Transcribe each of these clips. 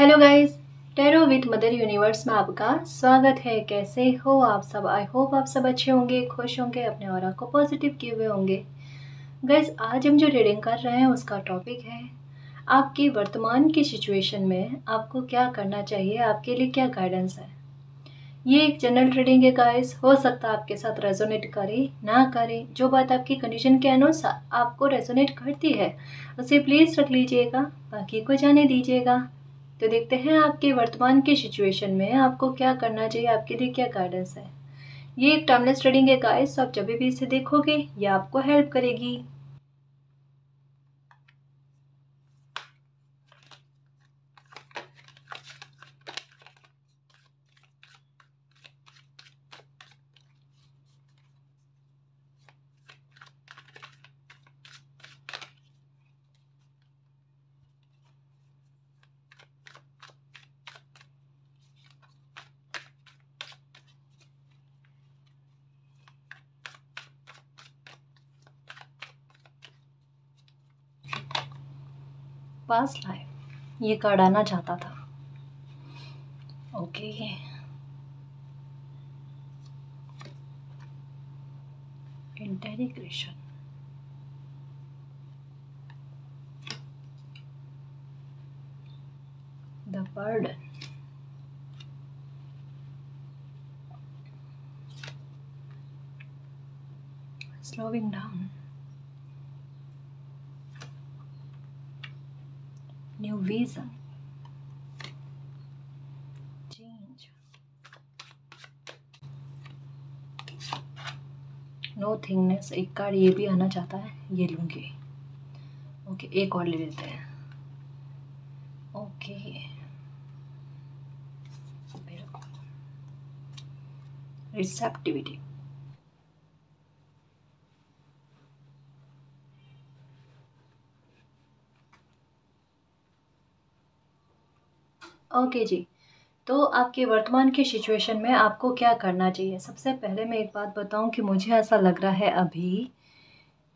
Hello guys, tarot with mother universe में आपका स्वागत है। कैसे हो आप सब? आई होप आप सब अच्छे होंगे, खुश होंगे, अपने ऑरा को पॉजिटिव किए हुए होंगे। गाइस, आज हम जो रीडिंग कर रहे हैं उसका टॉपिक है आपकी वर्तमान की सिचुएशन में आपको क्या करना चाहिए, आपके लिए क्या गाइडेंस है। ये एक जनरल रीडिंग है गाइस, हो सकता है आपके साथ रेजोनेट करे ना करे। जो बात आपकी कंडीशन के अनुसार आपको रेजोनेट करती है उसे प्लीज़ रख लीजिएगा, बाकी को जाने दीजिएगा। तो देखते हैं आपके वर्तमान की सिचुएशन में आपको क्या करना चाहिए, आपके लिए क्या गाइडेंस है। ये एक टाइमलेस रीडिंग है गाइस, तो आप जब भी इसे देखोगे ये आपको हेल्प करेगी। पास्ट लाइफ ये कार्ड आना चाहता था। Okay, integration, the burden, slowing down, new vision, change, no thingness. एक कार्ड ये भी आना चाहता है, ये लूंगी। ओके, एक और ले लेते हैं। ओके, रिसेप्टिविटी, ओके जी। तो आपके वर्तमान की सिचुएशन में आपको क्या करना चाहिए। सबसे पहले मैं एक बात बताऊं कि मुझे ऐसा लग रहा है अभी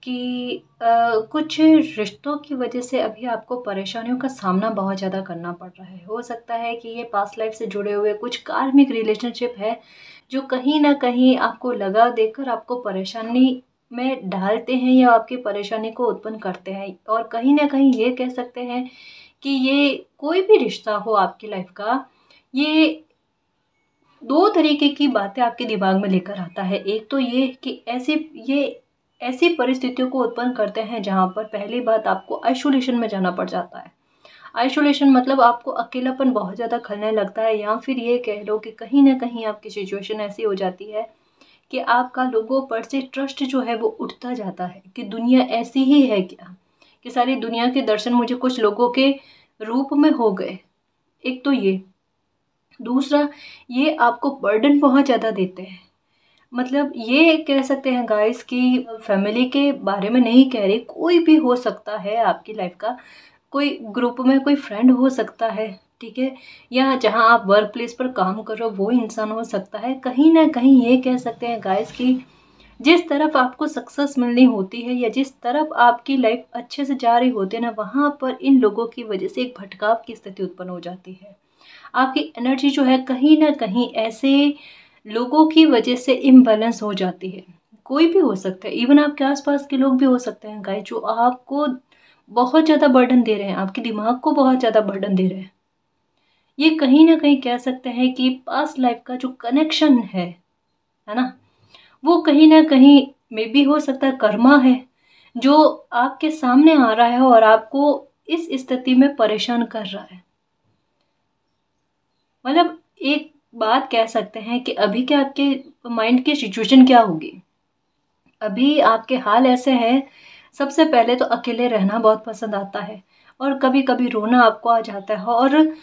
कि कुछ रिश्तों की वजह से अभी आपको परेशानियों का सामना बहुत ज़्यादा करना पड़ रहा है। हो सकता है कि ये पास्ट लाइफ से जुड़े हुए कुछ कार्मिक रिलेशनशिप है जो कहीं ना कहीं आपको लगा देकर आपको परेशानी में डालते हैं या आपकी परेशानी को उत्पन्न करते हैं। और कहीं ना कहीं ये कह सकते हैं कि ये कोई भी रिश्ता हो आपकी लाइफ का, ये दो तरीके की बातें आपके दिमाग में लेकर आता है। एक तो ये कि ये ऐसी परिस्थितियों को उत्पन्न करते हैं जहाँ पर पहली बात आपको आइसोलेशन में जाना पड़ जाता है। आइसोलेशन मतलब आपको अकेलापन बहुत ज़्यादा खलने लगता है, या फिर ये कह लो कि कहीं ना कहीं आपकी सिचुएशन ऐसी हो जाती है कि आपका लोगों पर से ट्रस्ट जो है वो उठता जाता है कि दुनिया ऐसी ही है क्या, कि सारी दुनिया के दर्शन मुझे कुछ लोगों के रूप में हो गए। एक तो ये, दूसरा ये आपको बर्डन बहुत ज़्यादा देते हैं। मतलब ये कह सकते हैं गाइस कि फैमिली के बारे में नहीं कह रही, कोई भी हो सकता है आपकी लाइफ का, कोई ग्रुप में कोई फ्रेंड हो सकता है, ठीक है, या जहां आप वर्क प्लेस पर काम कर रहे हो वो इंसान हो सकता है। कहीं ना कहीं ये कह सकते हैं गाइस कि जिस तरफ आपको सक्सेस मिलनी होती है या जिस तरफ आपकी लाइफ अच्छे से जा रही होती है ना, वहाँ पर इन लोगों की वजह से एक भटकाव की स्थिति उत्पन्न हो जाती है। आपकी एनर्जी जो है कहीं ना कहीं ऐसे लोगों की वजह से इम्बैलेंस हो जाती है। कोई भी हो सकता है, इवन आपके आसपास के लोग भी हो सकते हैं गाइस, जो आपको बहुत ज़्यादा बर्डन दे रहे हैं, आपके दिमाग को बहुत ज़्यादा बर्डन दे रहे हैं। ये कहीं ना कहीं कह सकते हैं कि पास्ट लाइफ का जो कनेक्शन है ना, वो कहीं ना कहीं मे भी हो सकता है कर्मा है जो आपके सामने आ रहा है और आपको इस स्थिति में परेशान कर रहा है। मतलब एक बात कह सकते हैं कि अभी के आपके माइंड की सिचुएशन क्या होगी। अभी आपके हाल ऐसे हैं, सबसे पहले तो अकेले रहना बहुत पसंद आता है और कभी कभी रोना आपको आ जाता है, और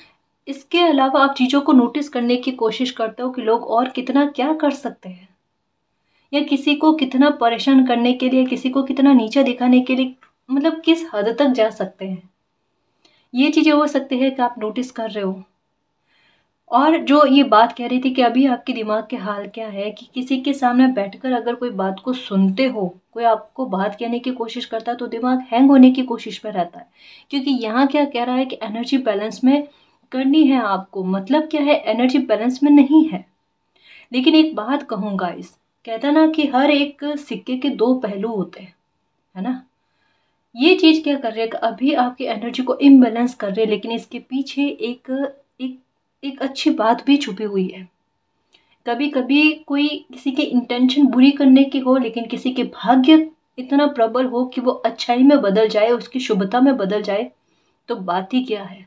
इसके अलावा आप चीज़ों को नोटिस करने की कोशिश करते हो कि लोग और कितना क्या कर सकते हैं, या किसी को कितना परेशान करने के लिए, किसी को कितना नीचा दिखाने के लिए, मतलब किस हद तक जा सकते हैं। ये चीज़ें हो सकती है कि आप नोटिस कर रहे हो। और जो ये बात कह रही थी कि अभी आपके दिमाग के हाल क्या है कि किसी के सामने बैठकर अगर कोई बात को सुनते हो, कोई आपको बात कहने की कोशिश करता है तो दिमाग हैंग होने की कोशिश में रहता है। क्योंकि यहाँ क्या कह रहा है कि एनर्जी बैलेंस में करनी है आपको। मतलब क्या है, एनर्जी बैलेंस में नहीं है। लेकिन एक बात कहूँ गाइस, कहता है ना कि हर एक सिक्के के दो पहलू होते हैं, है ना। ये चीज़ क्या कर रही है, अभी आपकी एनर्जी को इम्बैलेंस कर रही है, लेकिन इसके पीछे एक एक एक अच्छी बात भी छुपी हुई है। कभी कभी कोई किसी के इंटेंशन बुरी करने की हो, लेकिन किसी के भाग्य इतना प्रबल हो कि वो अच्छाई में बदल जाए, उसकी शुभता में बदल जाए, तो बात ही क्या है।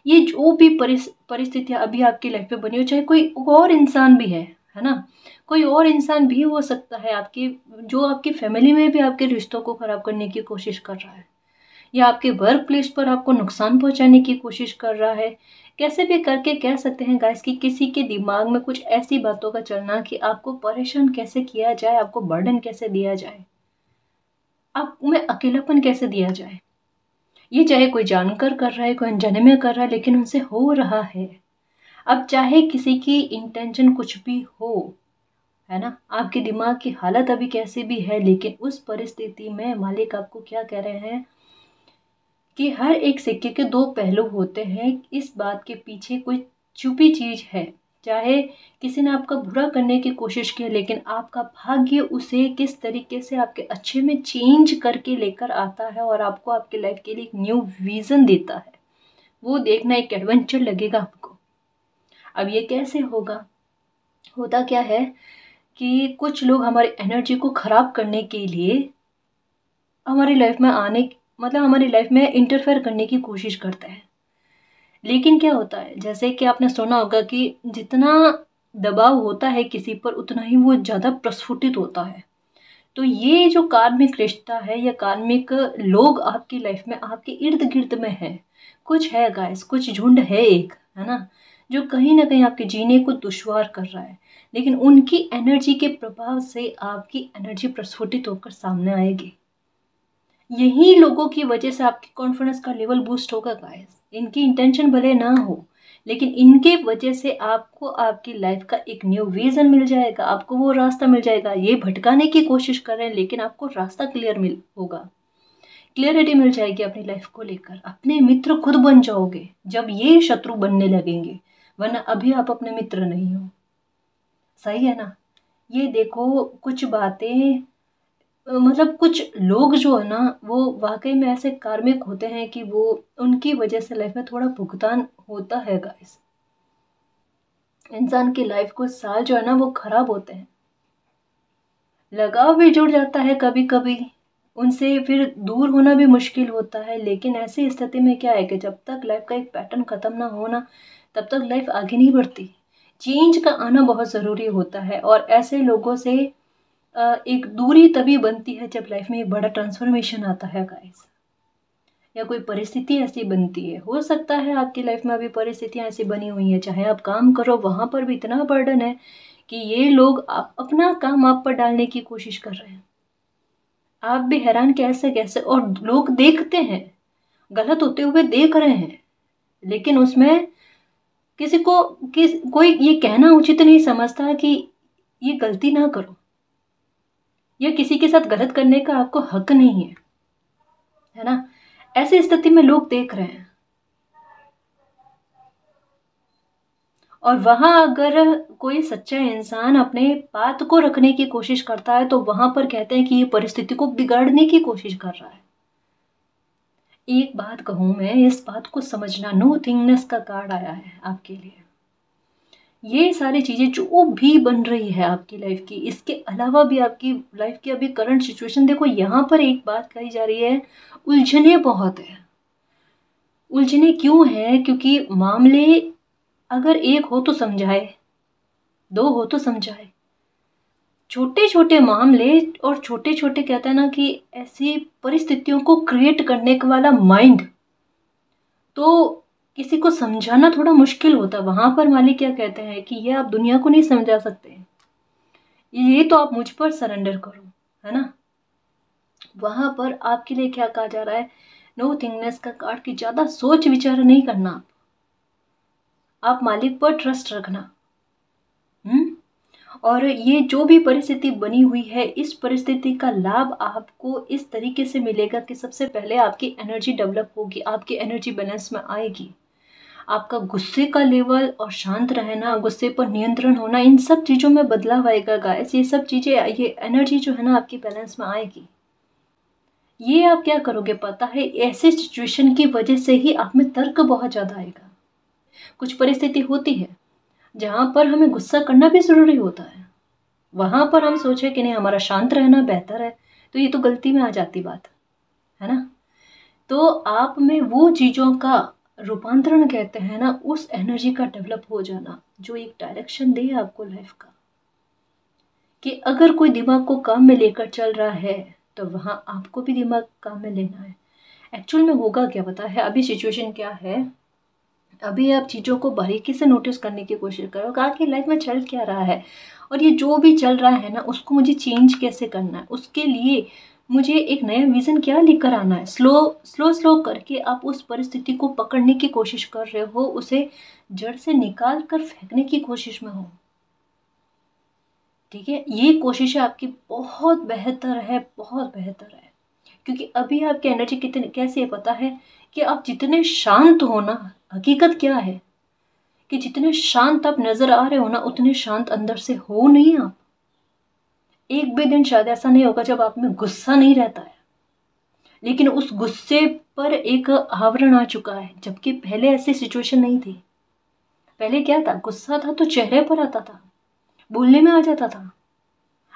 ये जो भी परिस्थितियां अभी आपकी लाइफ में बनी हो, चाहे कोई और इंसान भी है ना, कोई और इंसान भी हो सकता है आपकी, जो आपकी फैमिली में भी आपके रिश्तों को खराब करने की कोशिश कर रहा है, या आपके वर्क प्लेस पर आपको नुकसान पहुंचाने की कोशिश कर रहा है। कैसे भी करके कह सकते हैं गाइस कि किसी के दिमाग में कुछ ऐसी बातों का चलना कि आपको परेशान कैसे किया जाए, आपको बर्डन कैसे दिया जाए, आप में अकेलापन कैसे दिया जाए। ये चाहे कोई जानकर कर रहा है, कोई अनजाने में कर रहा है, लेकिन उनसे हो रहा है। अब चाहे किसी की इंटेंशन कुछ भी हो, है ना, आपके दिमाग की हालत अभी कैसी भी है, लेकिन उस परिस्थिति में मालिक आपको क्या कह रहे हैं कि हर एक सिक्के के दो पहलू होते हैं। इस बात के पीछे कोई छुपी चीज है। चाहे किसी ने आपका बुरा करने की कोशिश की, लेकिन आपका भाग्य उसे किस तरीके से आपके अच्छे में चेंज करके लेकर आता है और आपको आपके लाइफ के लिए एक न्यू विजन देता है, वो देखना एक एडवेंचर लगेगा आपको। अब ये कैसे होगा, होता क्या है कि कुछ लोग हमारी एनर्जी को खराब करने के लिए हमारी लाइफ में आने, मतलब हमारी लाइफ में इंटरफेयर करने की कोशिश करते हैं। लेकिन क्या होता है, जैसे कि आपने सुना होगा कि जितना दबाव होता है किसी पर, उतना ही वो ज़्यादा प्रस्फुटित होता है। तो ये जो कार्मिक रिश्ता है या कार्मिक लोग आपकी लाइफ में आपके इर्द गिर्द में है, कुछ है गाइस, कुछ झुंड है एक, है ना, जो कहीं ना कहीं आपके जीने को दुश्वार कर रहा है। लेकिन उनकी एनर्जी के प्रभाव से आपकी एनर्जी प्रस्फुटित होकर सामने आएगी। यही लोगों की वजह से आपके कॉन्फिडेंस का लेवल बूस्ट होगा गाइस। इनकी इंटेंशन भले ना हो, लेकिन इनके वजह से आपको आपकी लाइफ का एक न्यू विजन मिल जाएगा, आपको वो रास्ता मिल जाएगा। ये भटकाने की कोशिश कर रहे हैं, लेकिन आपको रास्ता क्लियर मिल होगा, क्लियरिटी मिल जाएगी अपनी लाइफ को लेकर। अपने मित्र खुद बन जाओगे जब ये शत्रु बनने लगेंगे, वरना अभी आप अपने मित्र नहीं हो। सही है ना। ये देखो कुछ बातें, मतलब कुछ लोग जो है ना, वो वाकई में ऐसे कार्मिक होते हैं कि वो, उनकी वजह से लाइफ में थोड़ा भुगतान होता है गाइस। इंसान की लाइफ को साल जो है ना वो खराब होते हैं, लगाव भी जुड़ जाता है कभी कभी, उनसे फिर दूर होना भी मुश्किल होता है। लेकिन ऐसी स्थिति में क्या है कि जब तक लाइफ का एक पैटर्न खत्म ना हो ना, तब तक लाइफ आगे नहीं बढ़ती। चेंज का आना बहुत ज़रूरी होता है, और ऐसे लोगों से एक दूरी तभी बनती है जब लाइफ में एक बड़ा ट्रांसफॉर्मेशन आता है गाइस, या कोई परिस्थिति ऐसी बनती है। हो सकता है आपकी लाइफ में अभी परिस्थितियां ऐसी बनी हुई हैं, चाहे आप काम करो वहां पर भी इतना बर्डन है कि ये लोग अपना काम आप पर डालने की कोशिश कर रहे हैं। आप भी हैरान कैसे कैसे, और लोग देखते हैं, गलत होते हुए देख रहे हैं, लेकिन उसमें कोई ये कहना उचित नहीं समझता कि ये गलती ना करो, या किसी के साथ गलत करने का आपको हक नहीं है ना। ऐसी स्थिति में लोग देख रहे हैं, और वहां अगर कोई सच्चा इंसान अपने बात को रखने की कोशिश करता है, तो वहां पर कहते हैं कि ये परिस्थिति को बिगाड़ने की कोशिश कर रहा है। एक बात कहूं मैं, इस बात को समझना, नो थिंगनेस का कार्ड आया है आपके लिए। ये सारी चीजें जो भी बन रही है आपकी लाइफ की, इसके अलावा भी आपकी लाइफ की अभी करंट सिचुएशन देखो, यहाँ पर एक बात कही जा रही है, उलझने बहुत है। उलझने क्यों है, क्योंकि मामले अगर एक हो तो समझाए, दो हो तो समझाए। छोटे छोटे मामले और छोटे छोटे, कहते हैं ना कि ऐसी परिस्थितियों को क्रिएट करने का वाला माइंड, तो किसी को समझाना थोड़ा मुश्किल होता है। वहां पर मालिक क्या कहते हैं कि ये आप दुनिया को नहीं समझा सकते, ये तो आप मुझ पर सरेंडर करो, है ना। वहां पर आपके लिए क्या कहा जा रहा है, नो थिंगनेस का कार्ड की ज्यादा सोच विचार नहीं करना, आप मालिक पर ट्रस्ट रखना। और ये जो भी परिस्थिति बनी हुई है, इस परिस्थिति का लाभ आपको इस तरीके से मिलेगा कि सबसे पहले आपकी एनर्जी डेवलप होगी, आपकी एनर्जी बैलेंस में आएगी। आपका गुस्से का लेवल और शांत रहना, गुस्से पर नियंत्रण होना, इन सब चीज़ों में बदलाव आएगा गाइस। ये सब चीज़ें, ये एनर्जी जो है ना आपकी बैलेंस में आएगी। ये आप क्या करोगे पता है, ऐसे सिचुएशन की वजह से ही आप में तर्क बहुत ज़्यादा आएगा। कुछ परिस्थिति होती है जहाँ पर हमें गुस्सा करना भी ज़रूरी होता है, वहाँ पर हम सोचे कि नहीं हमारा शांत रहना बेहतर है, तो ये तो गलती में आ जाती बात, है ना। तो आप में वो चीज़ों का रूपांतरण कहते हैं ना, उस एनर्जी का डेवलप हो जाना जो एक डायरेक्शन दे आपको लाइफ का, कि अगर कोई दिमाग को काम में लेकर चल रहा है तो वहाँ आपको भी दिमाग काम में लेना है। एक्चुअल में होगा क्या पता है, अभी सिचुएशन क्या है, अभी आप चीज़ों को बारीकी से नोटिस करने की कोशिश करो कि आखिर लाइफ में चल क्या रहा है, और ये जो भी चल रहा है ना उसको मुझे चेंज कैसे करना है, उसके लिए मुझे एक नया विज़न क्या लेकर आना है। स्लो स्लो स्लो करके आप उस परिस्थिति को पकड़ने की कोशिश कर रहे हो, उसे जड़ से निकाल कर फेंकने की कोशिश में हो। ठीक है, ये कोशिश आपकी बहुत बेहतर है, बहुत बेहतर है। क्योंकि अभी आपकी एनर्जी कितनी कैसी है पता है, कि आप जितने शांत हो ना, हकीकत क्या है कि जितने शांत आप नजर आ रहे हो ना उतने शांत अंदर से हो नहीं आप। एक भी दिन शायद ऐसा नहीं होगा जब आप में गुस्सा नहीं रहता है, लेकिन उस गुस्से पर एक आवरण आ चुका है, जबकि पहले ऐसी सिचुएशन नहीं थी। पहले क्या था, गुस्सा था तो चेहरे पर आता था, बोलने में आ जाता था।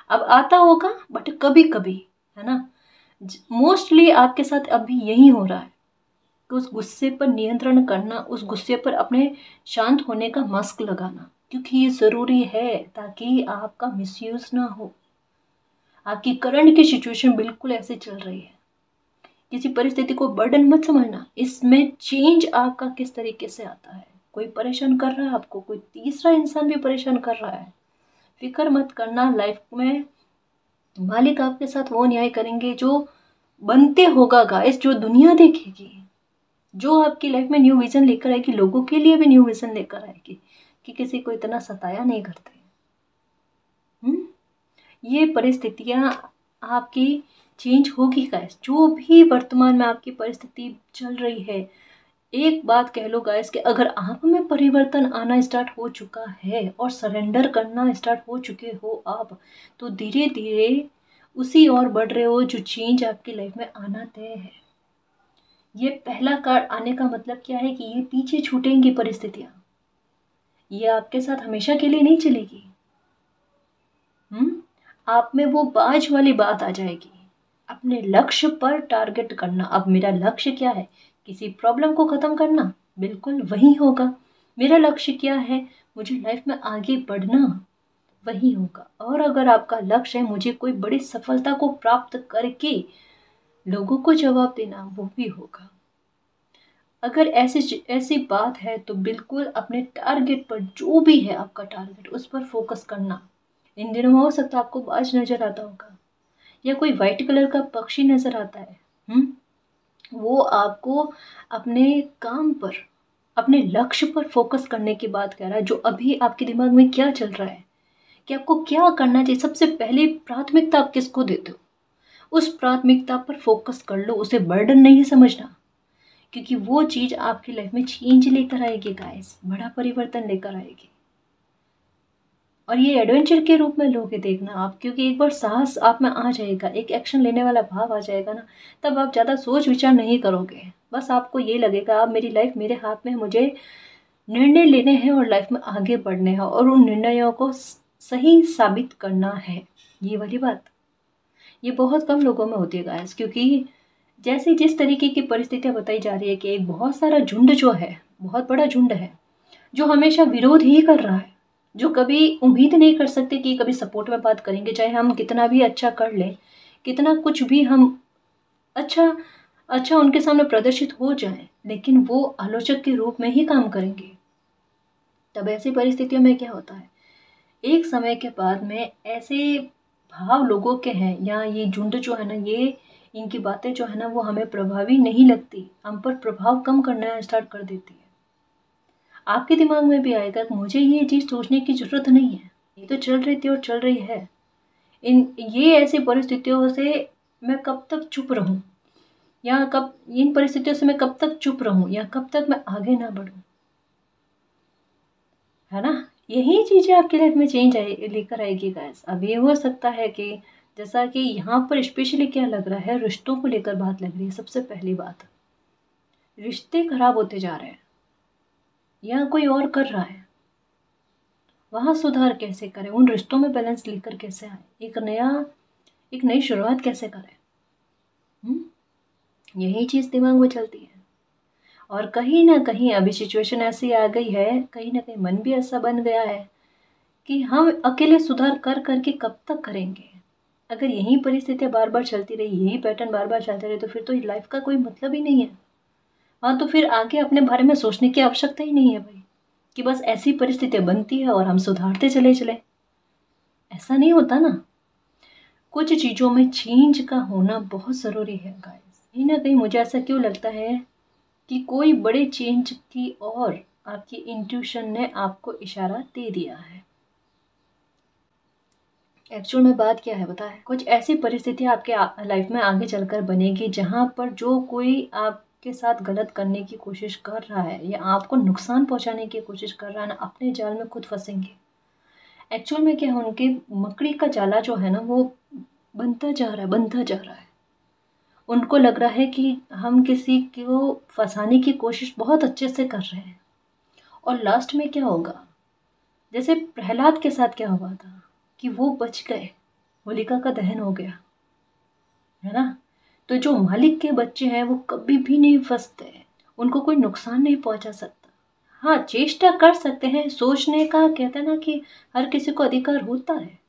अब आता होगा बट कभी कभी, है ना। मोस्टली आपके साथ अभी यही हो रहा है कि उस गुस्से पर नियंत्रण करना, उस गुस्से पर अपने शांत होने का मास्क लगाना, क्योंकि ये ज़रूरी है ताकि आपका मिसयूज़ ना हो। आपकी करंट की सिचुएशन बिल्कुल ऐसे चल रही है, किसी परिस्थिति को बर्डन मत समझना, इसमें चेंज आपका किस तरीके से आता है। कोई परेशान कर रहा है आपको, कोई तीसरा इंसान भी परेशान कर रहा है, फिक्र मत करना। लाइफ में मालिक आपके साथ वो न्याय करेंगे जो बनते होगा गाइस, जो दुनिया देखेगी, जो आपकी लाइफ में न्यू विजन लेकर आएगी, लोगों के लिए भी न्यू विजन लेकर आएगी कि किसी को इतना सताया नहीं करते। ये परिस्थितियाँ आपकी चेंज होगी गाइस, जो भी वर्तमान में आपकी परिस्थिति चल रही है। एक बात कह लो गाइस कि अगर आप में परिवर्तन आना स्टार्ट हो चुका है और सरेंडर करना स्टार्ट हो चुके हो आप, तो धीरे धीरे उसी ओर बढ़ रहे हो जो चेंज आपकी लाइफ में आना तय है। ये पहला कार्ड आने का मतलब क्या है कि ये पीछे छूटेंगी परिस्थितियां, ये आपके साथ हमेशा के लिए नहीं चलेगी। आप में वो बाज वाली बात आ जाएगी, अपने लक्ष्य पर टारगेट करना। अब मेरा लक्ष्य क्या है, किसी प्रॉब्लम को ख़त्म करना, बिल्कुल वही होगा। मेरा लक्ष्य क्या है, मुझे लाइफ में आगे बढ़ना, वही होगा। और अगर आपका लक्ष्य है मुझे कोई बड़ी सफलता को प्राप्त करके लोगों को जवाब देना, वो भी होगा। अगर ऐसी ऐसी बात है तो बिल्कुल अपने टारगेट पर, जो भी है आपका टारगेट, उस पर फोकस करना। इन दिनों में हो सकता है आपको बाज नजर आता होगा या कोई वाइट कलर का पक्षी नजर आता है। वो आपको अपने काम पर, अपने लक्ष्य पर फोकस करने की बात कह रहा है। जो अभी आपके दिमाग में क्या चल रहा है कि आपको क्या करना चाहिए, सबसे पहले प्राथमिकता आप किसको देते हो, उस प्राथमिकता पर फोकस कर लो। उसे बर्डन नहीं समझना, क्योंकि वो चीज़ आपकी लाइफ में चेंज लेकर आएगी गाइस, बड़ा परिवर्तन लेकर आएगी। और ये एडवेंचर के रूप में लोगे देखना आप, क्योंकि एक बार साहस आप में आ जाएगा, एक एक्शन लेने वाला भाव आ जाएगा ना, तब आप ज़्यादा सोच विचार नहीं करोगे। बस आपको ये लगेगा अब मेरी लाइफ मेरे हाथ में, मुझे निर्णय लेने हैं और लाइफ में आगे बढ़ने हैं और उन निर्णयों को सही साबित करना है। ये वाली बात ये बहुत कम लोगों में होती है गाइस, क्योंकि जैसे जिस तरीके की परिस्थितियाँ बताई जा रही है कि एक बहुत सारा झुंड जो है, बहुत बड़ा झुंड है जो हमेशा विरोध ही कर रहा है, जो कभी उम्मीद नहीं कर सकते कि कभी सपोर्ट में बात करेंगे। चाहे हम कितना भी अच्छा कर लें, कितना कुछ भी हम अच्छा अच्छा उनके सामने प्रदर्शित हो जाए, लेकिन वो आलोचक के रूप में ही काम करेंगे। तब ऐसी परिस्थितियों में क्या होता है, एक समय के बाद में ऐसे भाव लोगों के हैं, या ये झुंड जो है ना, ये इनकी बातें जो है ना वो हमें प्रभावी नहीं लगती, हम पर प्रभाव कम करना स्टार्ट कर देती है। आपके दिमाग में भी आएगा कि मुझे ये चीज़ सोचने की ज़रूरत नहीं है, ये तो चल रही थी और चल रही है। इन ये ऐसी परिस्थितियों से मैं कब तक चुप रहूं, या कब इन परिस्थितियों से मैं कब तक चुप रहूं, या कब तक मैं आगे ना बढ़ूं। है ना। यही चीज़ें आपकी लाइफ में चेंज लेकर आएगी गाइस। अब ये हो सकता है कि जैसा कि यहाँ पर स्पेशली क्या लग रहा है, रिश्तों को लेकर बात लग रही है। सबसे पहली बात, रिश्ते खराब होते जा रहे हैं या कोई और कर रहा है, वहाँ सुधार कैसे करें, उन रिश्तों में बैलेंस लेकर कैसे आए, एक नई शुरुआत कैसे करें। यही चीज़ दिमाग में चलती है। और कहीं ना कहीं अभी सिचुएशन ऐसी आ गई है, कहीं ना कहीं मन भी ऐसा बन गया है कि हम अकेले सुधार कर करके कब तक करेंगे। अगर यही परिस्थितियाँ बार बार चलती रही, यही पैटर्न बार बार चलते रहे, तो फिर तो लाइफ का कोई मतलब ही नहीं है। हाँ, तो फिर आगे अपने बारे में सोचने की आवश्यकता ही नहीं है भाई, कि बस ऐसी परिस्थितियाँ बनती है और हम सुधारते चले चले। ऐसा नहीं होता ना। कुछ चीज़ों में चेंज का होना बहुत ज़रूरी है गाइस। कहीं ना कहीं मुझे ऐसा क्यों लगता है कि कोई बड़े चेंज की और आपकी इंट्यूशन ने आपको इशारा दे दिया है। एक्चुअल में बात क्या है पता है, कुछ ऐसी परिस्थितियाँ आपके लाइफ में आगे चलकर बनेगी जहाँ पर जो कोई आपके साथ गलत करने की कोशिश कर रहा है या आपको नुकसान पहुँचाने की कोशिश कर रहा है ना, अपने जाल में खुद फंसेंगे। एक्चुअल में क्या है, उनके मकड़ी का जाला जो है ना, वो बनता जा रहा है। उनको लग रहा है कि हम किसी को फंसाने की कोशिश बहुत अच्छे से कर रहे हैं, और लास्ट में क्या होगा, जैसे प्रहलाद के साथ क्या हुआ था कि वो बच गए, होलिका का दहन हो गया, है ना। तो जो मालिक के बच्चे हैं वो कभी भी नहीं फंसते, उनको कोई नुकसान नहीं पहुंचा सकता। हाँ, चेष्टा कर सकते हैं, सोचने का कहते हैं ना कि हर किसी को अधिकार होता है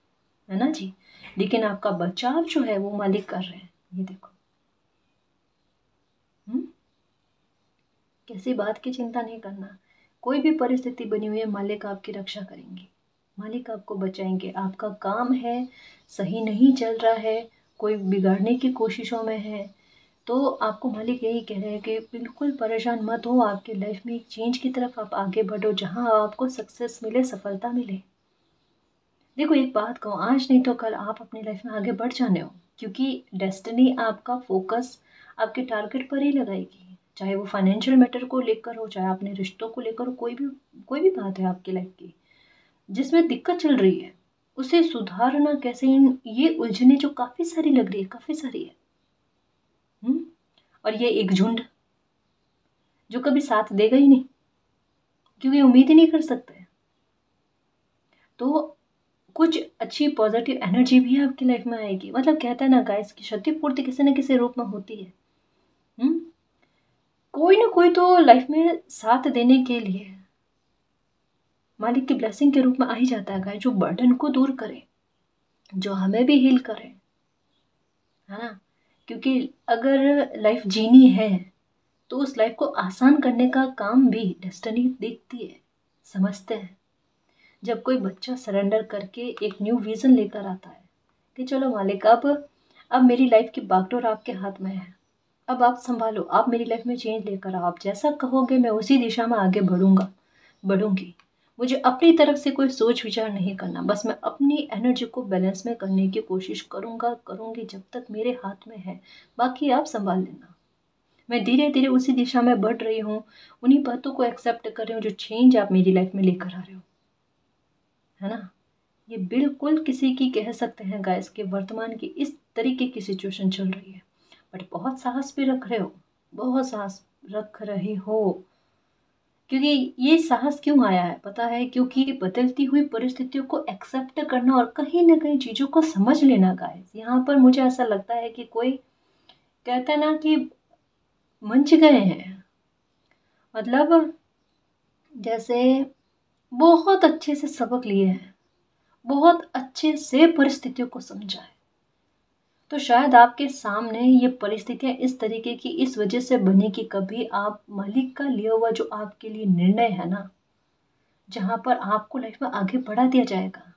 ना जी। लेकिन आपका बचाव जो है वो मालिक कर रहे हैं, ये देखो। हम्म किसी बात की चिंता नहीं करना। कोई भी परिस्थिति बनी हुई है, मालिक आपकी रक्षा करेंगे, मालिक आपको बचाएंगे। आपका काम है, सही नहीं चल रहा है, कोई बिगाड़ने की कोशिशों में है, तो आपको मालिक यही कह रहे हैं कि बिल्कुल परेशान मत हो। आपकी लाइफ में एक चेंज की तरफ आप आगे बढ़ो, जहाँ आपको सक्सेस मिले, सफलता मिले। देखो एक बात कहूँ, आज नहीं तो कल आप अपनी लाइफ में आगे बढ़ जाने हो, क्योंकि डेस्टिनी आपका फोकस आपके टारगेट पर ही लगाएगी। चाहे वो फाइनेंशियल मैटर को लेकर हो, चाहे अपने रिश्तों को लेकर हो, कोई भी बात है आपकी लाइफ की जिसमें दिक्कत चल रही है, उसे सुधारना कैसे, इन ये उलझने जो काफ़ी सारी लग रही है, काफ़ी सारी है। और ये एक झुंड जो कभी साथ देगा ही नहीं, क्योंकि उम्मीद ही नहीं कर सकते। तो कुछ अच्छी पॉजिटिव एनर्जी भी आपकी लाइफ में आएगी। मतलब कहता है ना गाइस की क्षतिपूर्ति किसी न किसी रूप में होती है। कोई ना कोई तो लाइफ में साथ देने के लिए मालिक की ब्लेसिंग के रूप में आ ही जाता है गाइस, जो बर्डन को दूर करे, जो हमें भी हील करे, है ना। क्योंकि अगर लाइफ जीनी है तो उस लाइफ को आसान करने का काम भी डेस्टिनी देखती है, समझते हैं। जब कोई बच्चा सरेंडर करके एक न्यू विजन लेकर आता है कि चलो मालिक, अब मेरी लाइफ की बागडोर आपके हाथ में है, अब आप संभालो, आप मेरी लाइफ में चेंज लेकर आओ, आप जैसा कहोगे मैं उसी दिशा में आगे बढ़ूंगी। मुझे अपनी तरफ से कोई सोच विचार नहीं करना, बस मैं अपनी एनर्जी को बैलेंस में करने की कोशिश करूंगी जब तक मेरे हाथ में है। बाकी आप संभाल लेना। मैं धीरे धीरे उसी दिशा में बढ़ रही हूँ, उन्हीं बातों को एक्सेप्ट कर रही हूँ जो चेंज आप मेरी लाइफ में लेकर आ रहे हो, है ना। ये बिल्कुल किसी की कह सकते हैं गाइस कि वर्तमान की इस तरीके की सिचुएशन चल रही है, बट बहुत साहस भी रख रहे हो, बहुत साहस रख रहे हो। क्योंकि ये साहस क्यों आया है पता है, क्योंकि बदलती हुई परिस्थितियों को एक्सेप्ट करना और कहीं ना कहीं चीज़ों को समझ लेना गाइस। यहाँ पर मुझे ऐसा लगता है कि कोई कहता है ना कि मंच गए हैं, मतलब जैसे बहुत अच्छे से सबक लिए हैं, बहुत अच्छे से परिस्थितियों को समझा है। तो शायद आपके सामने ये परिस्थितियां इस तरीके की इस वजह से बनी कि कभी आप मालिक का लिया हुआ जो आपके लिए निर्णय है ना, जहां पर आपको लाइफ में आगे बढ़ा दिया जाएगा,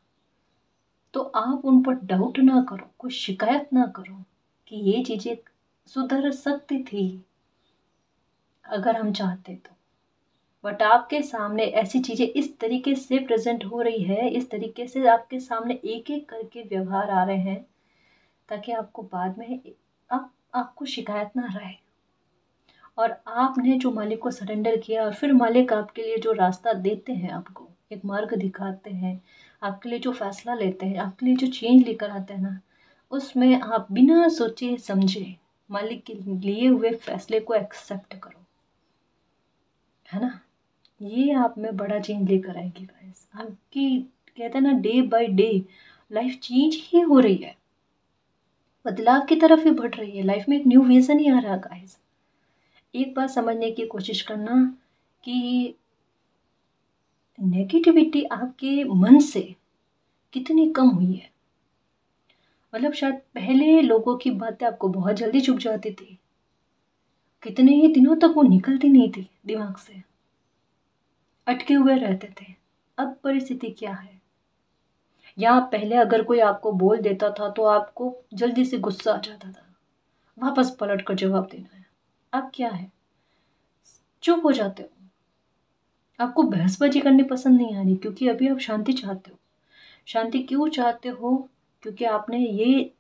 तो आप उन पर डाउट ना करो, कोई शिकायत ना करो कि ये चीजें सुधर सकती थी अगर हम चाहते तो। बट आपके सामने ऐसी चीजें इस तरीके से प्रेजेंट हो रही है, इस तरीके से आपके सामने एक एक करके व्यवहार आ रहे हैं, ताकि आपको बाद में आपको शिकायत ना रहे। और आपने जो मालिक को सरेंडर किया और फिर मालिक आपके लिए जो रास्ता देते हैं आपको, एक मार्ग दिखाते हैं, आपके लिए जो फैसला लेते हैं, आपके लिए जो चेंज लेकर आते हैं ना, उसमें आप बिना सोचे समझे मालिक के लिए हुए फैसले को एक्सेप्ट करो, है ना। ये आप में बड़ा चेंज लेकर आएगी गाइस। आपकी कहते हैं ना, day by day life change ही हो रही है, बदलाव की तरफ ही बढ़ रही है, लाइफ में एक न्यू विजन ही आ रहा है गाइस। एक बार समझने की कोशिश करना कि नेगेटिविटी आपके मन से कितनी कम हुई है। मतलब शायद पहले लोगों की बातें आपको बहुत जल्दी चुभ जाती थी, कितने ही दिनों तक वो निकलती नहीं थी दिमाग से, अटके हुए रहते थे। अब परिस्थिति क्या है, या पहले अगर कोई आपको बोल देता था तो आपको जल्दी से गुस्सा आ जाता था, वापस पलट कर जवाब देना है। अब क्या है, चुप हो जाते हो, आपको बहसबाजी करनी पसंद नहीं आ रही, क्योंकि अभी आप शांति चाहते हो। शांति क्यों चाहते हो, क्योंकि आपने ये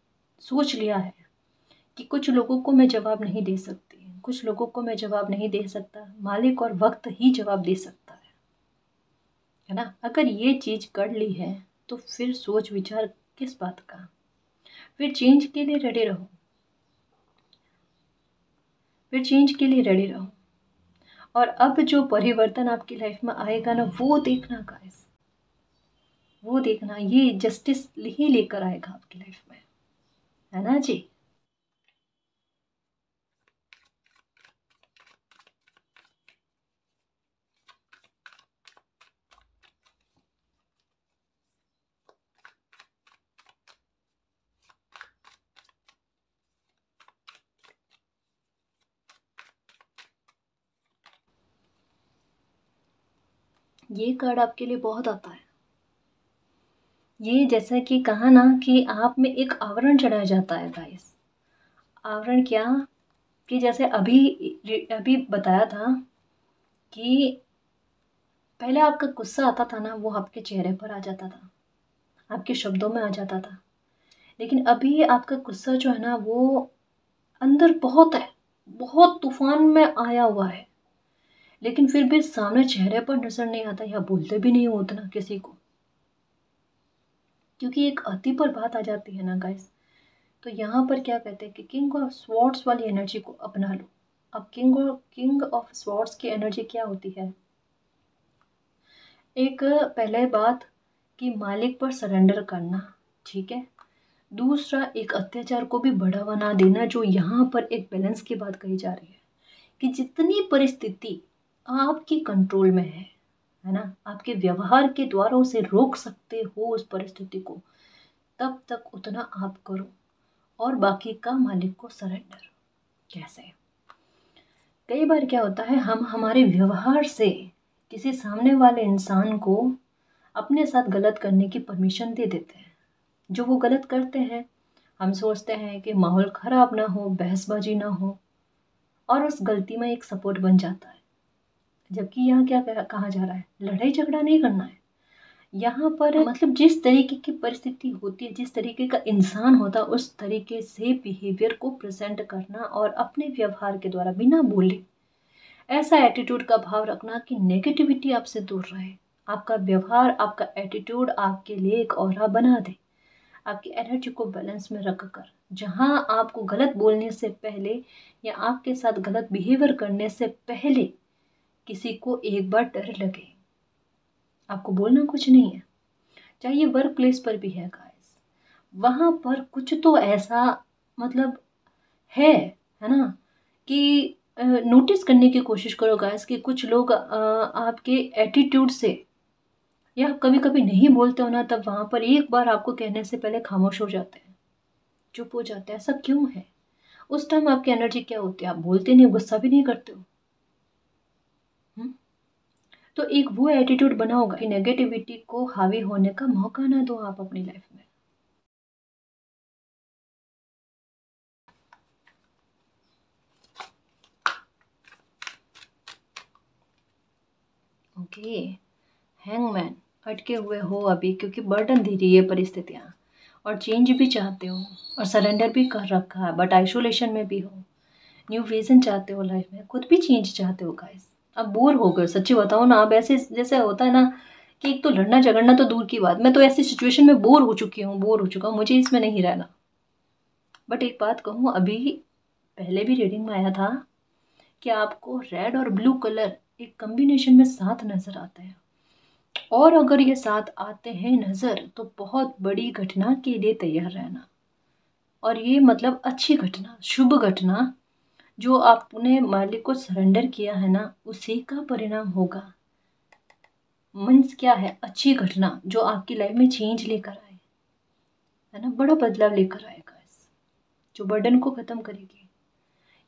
सोच लिया है कि कुछ लोगों को मैं जवाब नहीं दे सकती, कुछ लोगों को मैं जवाब नहीं दे सकता, मालिक और वक्त ही जवाब दे सकता है ना। अगर ये चीज़ कर ली है तो फिर सोच विचार किस बात का, फिर चेंज के लिए रेडी रहो, फिर चेंज के लिए रेडी रहो। और अब जो परिवर्तन आपकी लाइफ में आएगा ना, वो देखना गाइस, वो देखना, ये जस्टिस ही लेकर आएगा आपकी लाइफ में, है ना जी। ये कार्ड आपके लिए बहुत आता है। ये जैसा कि कहा ना कि आप में एक आवरण चढ़ाया जाता है गाइस। आवरण क्या, कि जैसे अभी अभी बताया था कि पहले आपका गुस्सा आता था ना, वो आपके चेहरे पर आ जाता था, आपके शब्दों में आ जाता था। लेकिन अभी आपका गुस्सा जो है ना, वो अंदर बहुत है, बहुत तूफान में आया हुआ है, लेकिन फिर भी सामने चेहरे पर नजर नहीं आता, या बोलते भी नहीं हो उतना किसी को, क्योंकि एक अति पर बात आ जाती है ना गाइस। तो यहाँ पर क्या कहते हैं कि किंग ऑफ स्वॉर्ड्स वाली एनर्जी को अपना लो। अब किंग ऑफ स्वॉर्ड्स की एनर्जी क्या होती है, एक पहले बात कि मालिक पर सरेंडर करना, ठीक है। दूसरा, एक अत्याचार को भी बढ़ावा ना देना, जो यहाँ पर एक बैलेंस की बात कही जा रही है कि जितनी परिस्थिति आपकी कंट्रोल में है ना, आपके व्यवहार के द्वारा उसे रोक सकते हो उस परिस्थिति को, तब तक उतना आप करो, और बाकी का मालिक को सरेंडर। कैसे, कई बार क्या होता है, हम हमारे व्यवहार से किसी सामने वाले इंसान को अपने साथ गलत करने की परमिशन दे देते हैं। जो वो गलत करते हैं, हम सोचते हैं कि माहौल खराब ना हो, बहसबाजी ना हो, और उस गलती में एक सपोर्ट बन जाता है। जबकि यहाँ क्या कहा जा रहा है, लड़ाई झगड़ा नहीं करना है यहाँ पर। मतलब जिस तरीके की परिस्थिति होती है, जिस तरीके का इंसान होता है, उस तरीके से बिहेवियर को प्रेजेंट करना, और अपने व्यवहार के द्वारा बिना बोले ऐसा एटीट्यूड का भाव रखना कि नेगेटिविटी आपसे दूर रहे। आपका व्यवहार, आपका एटीट्यूड आपके लिए एक ऑरा बना दे, आपकी एनर्जी को बैलेंस में रख कर। जहाँ आपको गलत बोलने से पहले या आपके साथ गलत बिहेवियर करने से पहले किसी को एक बार डर लगे, आपको बोलना कुछ नहीं है, चाहे ये वर्क प्लेस पर भी है गाइस, वहाँ पर कुछ तो ऐसा मतलब है ना, कि नोटिस करने की कोशिश करो गाइस कि कुछ लोग आपके एटीट्यूड से, या कभी कभी नहीं बोलते हो ना, तब वहाँ पर एक बार आपको कहने से पहले खामोश हो जाते हैं, चुप हो जाते हैं। ऐसा क्यों है, उस टाइम आपकी एनर्जी क्या होती है, आप बोलते नहीं, गुस्सा भी नहीं करते हो। तो एक वो एटीट्यूड बनाओगा कि नेगेटिविटी को हावी होने का मौका ना दो आप अपनी लाइफ में। ओके, हैंगमैन, अटके हुए हो अभी, क्योंकि बर्डन दे रही है परिस्थितियाँ, और चेंज भी चाहते हो, और सरेंडर भी कर रखा है, बट आइसोलेशन में भी हो, न्यू विजन चाहते हो लाइफ में, खुद भी चेंज चाहते हो गाइस। अब बोर हो गए, सच्ची बताओ ना, आप ऐसे जैसे होता है ना कि एक तो लड़ना झगड़ना तो दूर की बात, मैं तो ऐसी सिचुएशन में बोर हो चुकी हूँ, बोर हो चुका हूँ, मुझे इसमें नहीं रहना। बट एक बात कहूँ, अभी पहले भी रीडिंग में आया था कि आपको रेड और ब्लू कलर एक कॉम्बिनेशन में साथ नजर आते हैं, और अगर ये साथ आते हैं नजर तो बहुत बड़ी घटना के लिए तैयार रहना। और ये मतलब अच्छी घटना, शुभ घटना, जो आपने मालिक को सरेंडर किया है ना, उसी का परिणाम होगा। मीन्स क्या है, अच्छी घटना जो आपकी लाइफ में चेंज लेकर आए, है ना, बड़ा बदलाव लेकर आएगा, इस जो बर्डन को खत्म करेगी।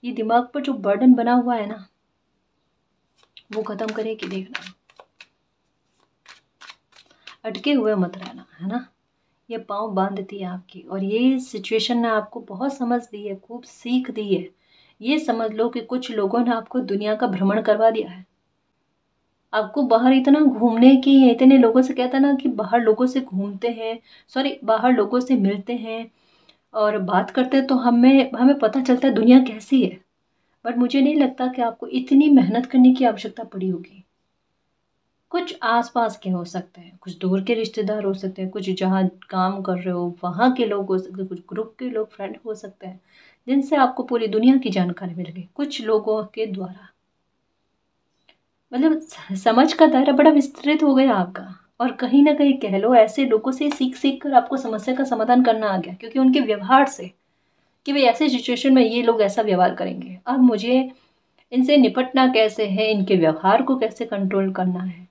ये दिमाग पर जो बर्डन बना हुआ है ना, वो खत्म करेगी, देखना। अटके हुए मत रहना, है ना। ये पाँव बांधती है आपकी, और ये सिचुएशन ने आपको बहुत समझ दी है, खूब सीख दी है। ये समझ लो कि कुछ लोगों ने आपको दुनिया का भ्रमण करवा दिया है। आपको बाहर इतना घूमने की, इतने लोगों से, कहता ना कि बाहर लोगों से घूमते हैं, सॉरी, बाहर लोगों से मिलते हैं और बात करते हैं, तो हमें हमें पता चलता है दुनिया कैसी है। बट मुझे नहीं लगता कि आपको इतनी मेहनत करने की आवश्यकता पड़ी होगी। कुछ आसपास के हो सकते हैं, कुछ दूर के रिश्तेदार हो सकते हैं, कुछ जहाँ काम कर रहे हो वहाँ के लोग हो सकते हैं, कुछ ग्रुप के लोग, फ्रेंड हो सकते हैं, जिनसे आपको पूरी दुनिया की जानकारी मिल गई कुछ लोगों के द्वारा। मतलब समझ का दायरा बड़ा विस्तृत हो गया आपका। और कहीं ना कहीं कह लो, ऐसे लोगों से सीख सीख कर आपको समस्या का समाधान करना आ गया, क्योंकि उनके व्यवहार से, कि भाई ऐसे सिचुएशन में ये लोग ऐसा व्यवहार करेंगे, अब मुझे इनसे निपटना कैसे है, इनके व्यवहार को कैसे कंट्रोल करना है,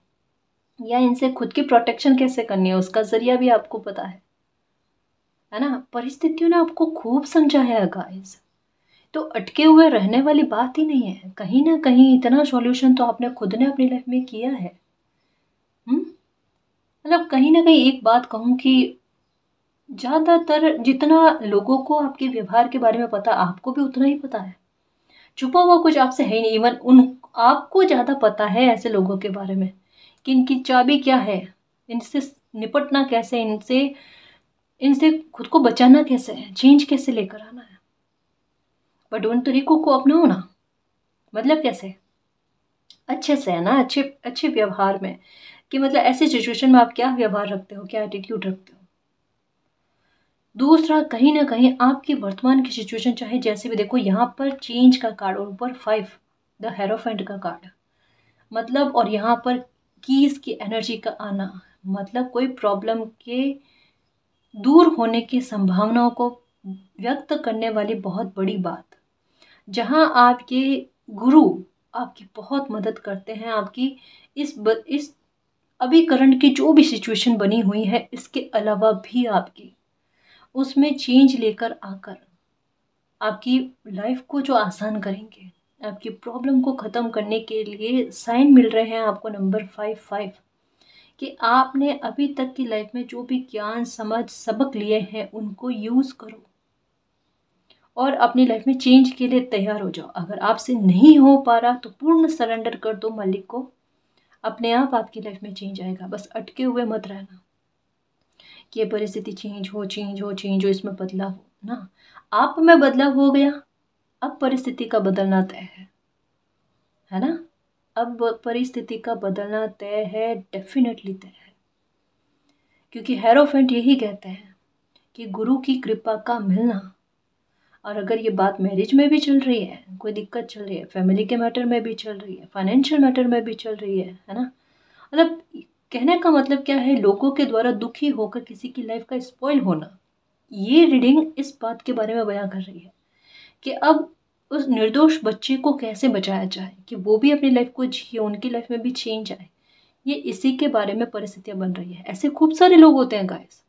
या इनसे खुद की प्रोटेक्शन कैसे करनी है, उसका जरिया भी आपको पता है ना। परिस्थितियों ने आपको खूब समझाया है गाइस। तो अटके हुए रहने वाली बात ही नहीं है, कहीं ना कहीं इतना सॉल्यूशन तो आपने खुद ने अपनी लाइफ में किया है। मतलब कहीं ना कहीं एक बात कहूँ कि ज़्यादातर जितना लोगों को आपके व्यवहार के बारे में पता, आपको भी उतना ही पता है। छुपा हुआ कुछ आपसे है ही नहीं। इवन उन आपको ज़्यादा पता है ऐसे लोगों के बारे में कि इनकी चाबी क्या है, इनसे निपटना कैसे, इनसे इनसे खुद को बचाना कैसे है, चेंज कैसे लेकर आना है। बट उन तरीकों को अपनाओ ना। मतलब कैसे, अच्छे से, है ना, अच्छे अच्छे व्यवहार में, कि मतलब ऐसी सिचुएशन में आप क्या व्यवहार रखते हो, क्या एटीट्यूड रखते हो। दूसरा, कहीं ना कहीं आपकी वर्तमान की सिचुएशन चाहे जैसे भी, देखो यहाँ पर चेंज का कार्ड और ऊपर 5 द हेरोफेंट का कार्ड, मतलब, और यहाँ पर कीज की एनर्जी का आना, मतलब कोई प्रॉब्लम के दूर होने की संभावनाओं को व्यक्त करने वाली बहुत बड़ी बात, जहाँ आपके गुरु आपकी बहुत मदद करते हैं, आपकी इस अभी करंट की जो भी सिचुएशन बनी हुई है, इसके अलावा भी आपकी उसमें चेंज लेकर आकर आपकी लाइफ को जो आसान करेंगे, आपकी प्रॉब्लम को ख़त्म करने के लिए साइन मिल रहे हैं आपको नंबर 5 कि आपने अभी तक की लाइफ में जो भी ज्ञान, समझ, सबक लिए हैं, उनको यूज़ करो और अपनी लाइफ में चेंज के लिए तैयार हो जाओ। अगर आपसे नहीं हो पा रहा तो पूर्ण सरेंडर कर दो मालिक को, अपने आप आपकी लाइफ में चेंज आएगा। बस अटके हुए मत रहना कि ये परिस्थिति चेंज हो, चेंज हो, चेंज हो, इसमें बदलाव हो ना। आप में बदलाव हो गया, अब परिस्थिति का बदलना तय है ना। अब परिस्थिति का बदलना तय है, डेफिनेटली तय है, क्योंकि हेरोफेंट यही कहते हैं कि गुरु की कृपा का मिलना। और अगर ये बात मैरिज में भी चल रही है, कोई दिक्कत चल रही है, फैमिली के मैटर में भी चल रही है, फाइनेंशियल मैटर में भी चल रही है ना। मतलब कहने का मतलब क्या है, लोगों के द्वारा दुखी होकर किसी की लाइफ का स्पॉइल होना, ये रीडिंग इस बात के बारे में बयां कर रही है कि अब उस निर्दोष बच्चे को कैसे बचाया जाए, कि वो भी अपनी लाइफ को जिए, उनकी लाइफ में भी चेंज आए। ये इसी के बारे में परिस्थितियां बन रही है। ऐसे खूब सारे लोग होते हैं गाइस,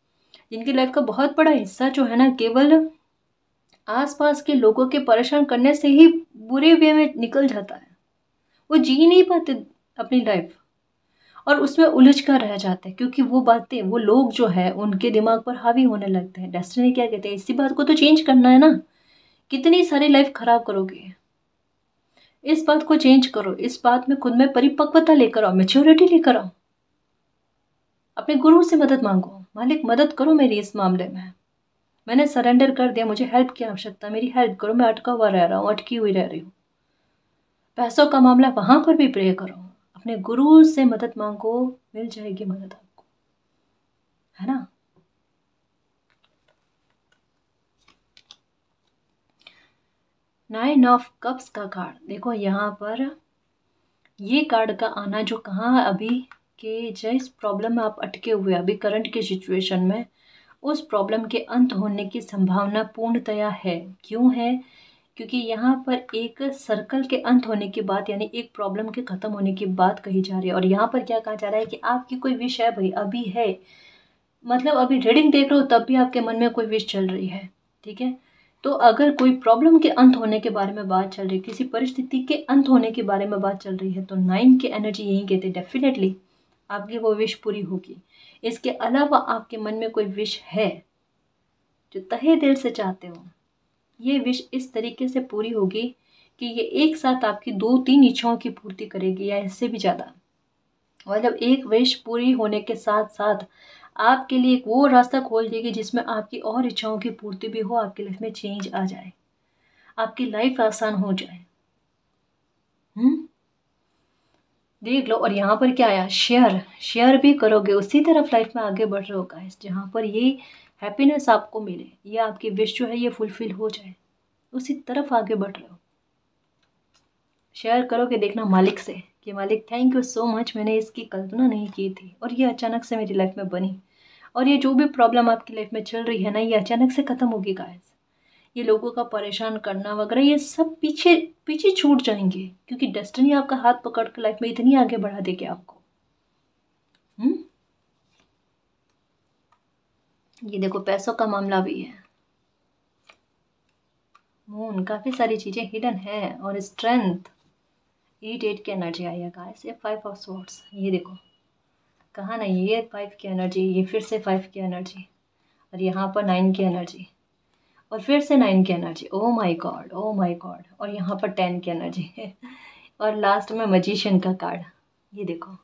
जिनकी लाइफ का बहुत बड़ा हिस्सा जो है ना, केवल आसपास के लोगों के परेशान करने से ही बुरे वे में निकल जाता है। वो जी नहीं पाते अपनी लाइफ और उसमें उलझ कर रह जाते हैं, क्योंकि वो बातें, वो लोग जो है उनके दिमाग पर हावी होने लगते हैं। डेस्टिनी क्या कहते हैं, इसी बात को तो चेंज करना है ना। कितनी सारी लाइफ खराब करोगे, इस बात को चेंज करो। इस बात में खुद में परिपक्वता लेकर आओ, मेच्योरिटी लेकर आओ। अपने गुरु से मदद मांगो, मालिक मदद करो मेरी इस मामले में, मैंने सरेंडर कर दिया, मुझे हेल्प की आवश्यकता, मेरी हेल्प करो, मैं अटका हुआ रह रहा हूँ, अटकी हुई रह रही हूँ। पैसों का मामला, वहां पर भी प्रे करो, अपने गुरु से मदद मांगो, मिल जाएगी मदद आपको, है ना। नाइन ऑफ कप्स का कार्ड देखो यहाँ पर, ये कार्ड का आना जो कहाँ अभी कि जिस प्रॉब्लम में आप अटके हुए अभी करंट के सिचुएशन में, उस प्रॉब्लम के अंत होने की संभावना पूर्णतया है। क्यों है? क्योंकि यहाँ पर एक सर्कल के अंत होने की बात, यानी एक प्रॉब्लम के ख़त्म होने की बात कही जा रही है। और यहाँ पर क्या कहा जा रहा है कि आपकी कोई विश है भाई, अभी है, मतलब अभी रीडिंग देख रहे हो तब भी आपके मन में कोई विश चल रही है, ठीक है। तो अगर कोई प्रॉब्लम के अंत होने के बारे में बात चल रही है, किसी परिस्थिति के अंत होने के बारे में बात चल रही है, तो 9 की एनर्जी यही कहते हैं डेफिनेटली आपकी वो विश पूरी होगी। इसके अलावा आपके मन में कोई विश है जो तहे दिल से चाहते हो, ये विश इस तरीके से पूरी होगी कि ये एक साथ आपकी 2-3 इच्छाओं की पूर्ति करेगी या इससे भी ज़्यादा। मतलब एक विश पूरी होने के साथ साथ आपके लिए एक वो रास्ता खोल देगी जिसमें आपकी और इच्छाओं की पूर्ति भी हो, आपकी लाइफ में चेंज आ जाए, आपकी लाइफ आसान हो जाए। देख लो। और यहाँ पर क्या आया? शेयर, शेयर भी करोगे, उसी तरफ लाइफ में आगे बढ़ रहे हो गाइस, जहाँ पर ये हैप्पीनेस आपको मिले, ये आपकी विश जो है ये फुलफिल हो जाए, उसी तरफ आगे बढ़ रहे हो। शेयर करोगे, देखना मालिक से कि मालिक थैंक यू सो मच, मैंने इसकी कल्पना नहीं की थी और ये अचानक से मेरी लाइफ में बनी। और ये जो भी प्रॉब्लम आपकी लाइफ में चल रही है ना, ये अचानक से ख़त्म होगी गाइस। ये लोगों का परेशान करना वगैरह ये सब पीछे पीछे छूट जाएंगे, क्योंकि डेस्टिनी आपका हाथ पकड़ कर लाइफ में इतनी आगे बढ़ा देगी आपको। ये देखो पैसों का मामला भी है, मून, काफ़ी सारी चीज़ें हिडन है। और स्ट्रेंथ, 8 की एनर्जी आई है गाइस। ये 5 ऑफ स्वॉर्ड्स, ये देखो कहा ना, ये 5 की एनर्जी, ये फिर से 5 की एनर्जी, और यहाँ पर 9 की एनर्जी, और फिर से 9 की energy. Oh my God, oh my God. और यहाँ पर 10 की एनर्जी है और लास्ट में मैजिशियन का कार्ड। ये देखो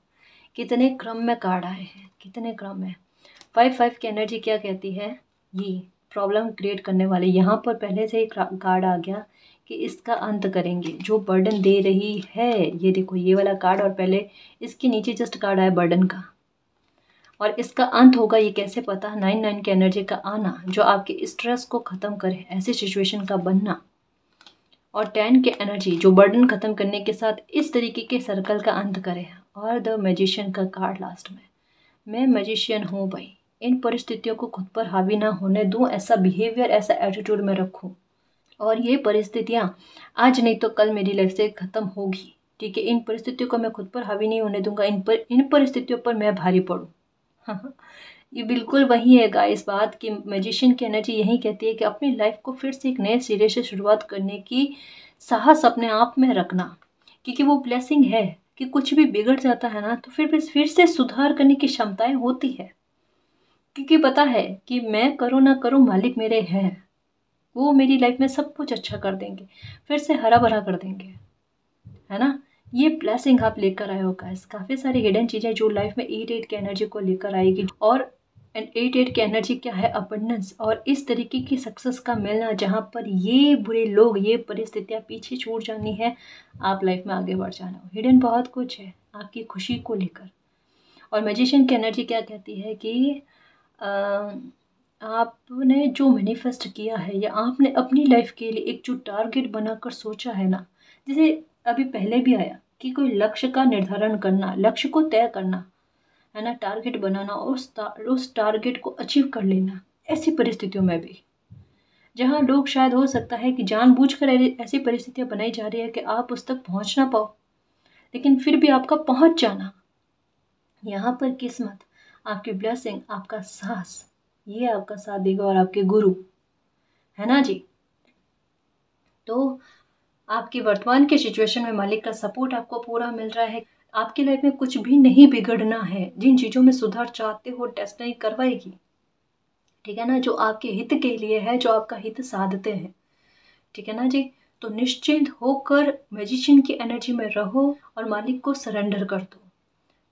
कितने क्रम में कार्ड आए हैं, कितने क्रम में। 5 की एनर्जी क्या कहती है? ये प्रॉब्लम क्रिएट करने वाले, यहाँ पर पहले से ही कार्ड आ गया कि इसका अंत करेंगे, जो बर्डन दे रही है। ये देखो ये वाला कार्ड, और पहले इसके नीचे जस्ट कार्ड आया बर्डन का, और इसका अंत होगा। ये कैसे पता? 9 की एनर्जी का आना जो आपके स्ट्रेस को ख़त्म करे, ऐसे सिचुएशन का बनना। और 10 की एनर्जी जो बर्डन ख़त्म करने के साथ इस तरीके के सर्कल का अंत करे। और द मैजिशियन का कार्ड लास्ट में, मैं मैजिशियन हूँ भाई, इन परिस्थितियों को खुद पर हावी ना होने दूँ, ऐसा बिहेवियर, ऐसा एटीट्यूड में रखूँ, और ये परिस्थितियाँ आज नहीं तो कल मेरी लाइफ से ख़त्म होगी, ठीक है। इन परिस्थितियों को मैं खुद पर हावी नहीं होने दूंगा, इन परिस्थितियों पर मैं भारी पड़ूँ। ये बिल्कुल वही है गाइस बात कि मैजिशियन की एनर्जी यही कहती है कि अपनी लाइफ को फिर से एक नए सिरे से शुरुआत करने की साहस अपने आप में रखना, क्योंकि वो ब्लेसिंग है कि कुछ भी बिगड़ जाता है ना तो फिर से सुधार करने की क्षमताएं होती है, क्योंकि पता है कि मैं करूँ ना करूँ मालिक मेरे हैं, वो मेरी लाइफ में सब कुछ अच्छा कर देंगे, फिर से हरा भरा कर देंगे, है ना। ये ब्लेसिंग आप लेकर आए हो गाइस, काफ़ी सारी हिडन चीज़ें जो लाइफ में 8 की एनर्जी को लेकर आएगी। और 8 की एनर्जी क्या है? अबंडेंस, और इस तरीके की सक्सेस का मिलना जहाँ पर ये बुरे लोग, ये परिस्थितियाँ पीछे छूट जानी है, आप लाइफ में आगे बढ़ जाना हो। हिडन बहुत कुछ है आपकी खुशी को लेकर। और मैजिशियन की एनर्जी क्या कहती है कि आपने जो मैनिफेस्ट किया है या आपने अपनी लाइफ के लिए एक जो टारगेट बनाकर सोचा है ना, जैसे अभी पहले भी आया कि कोई लक्ष्य का निर्धारण करना, लक्ष्य को तय करना, है ना, टारगेट बनाना, उस टारगेट को अचीव कर लेना। ऐसी परिस्थितियों में भी जहाँ लोग शायद हो सकता है कि जानबूझकर ऐसी परिस्थितियाँ बनाई जा रही है कि आप उस तक पहुँच ना पाओ, लेकिन फिर भी आपका पहुँच जाना, यहाँ पर किस्मत, आपकी ब्लेसिंग, आपका साहस, ये आपका साथ देगा, और आपके गुरु, है ना जी। तो आपकी वर्तमान के सिचुएशन में मालिक का सपोर्ट आपको पूरा मिल रहा है। आपकी लाइफ में कुछ भी नहीं बिगड़ना है, जिन चीज़ों में सुधार चाहते हो डेस्टिनी करवाएगी, ठीक है ना, जो आपके हित के लिए है, जो आपका हित साधते हैं, ठीक है ना जी। तो निश्चिंत होकर मैजिशियन की एनर्जी में रहो और मालिक को सरेंडर कर दो,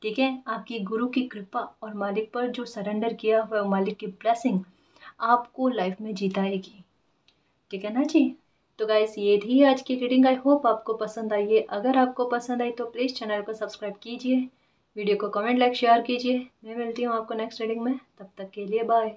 ठीक है। आपकी गुरु की कृपा और मालिक पर जो सरेंडर किया हुआ मालिक की ब्लेसिंग आपको लाइफ में जिताएगी, ठीक है ना जी। तो गाइस ये थी आज की रीडिंग। आई होप आपको पसंद आई है। अगर आपको पसंद आई तो प्लीज़ चैनल को सब्सक्राइब कीजिए, वीडियो को कमेंट लाइक शेयर कीजिए। मैं मिलती हूँ आपको नेक्स्ट रीडिंग में, तब तक के लिए बाय।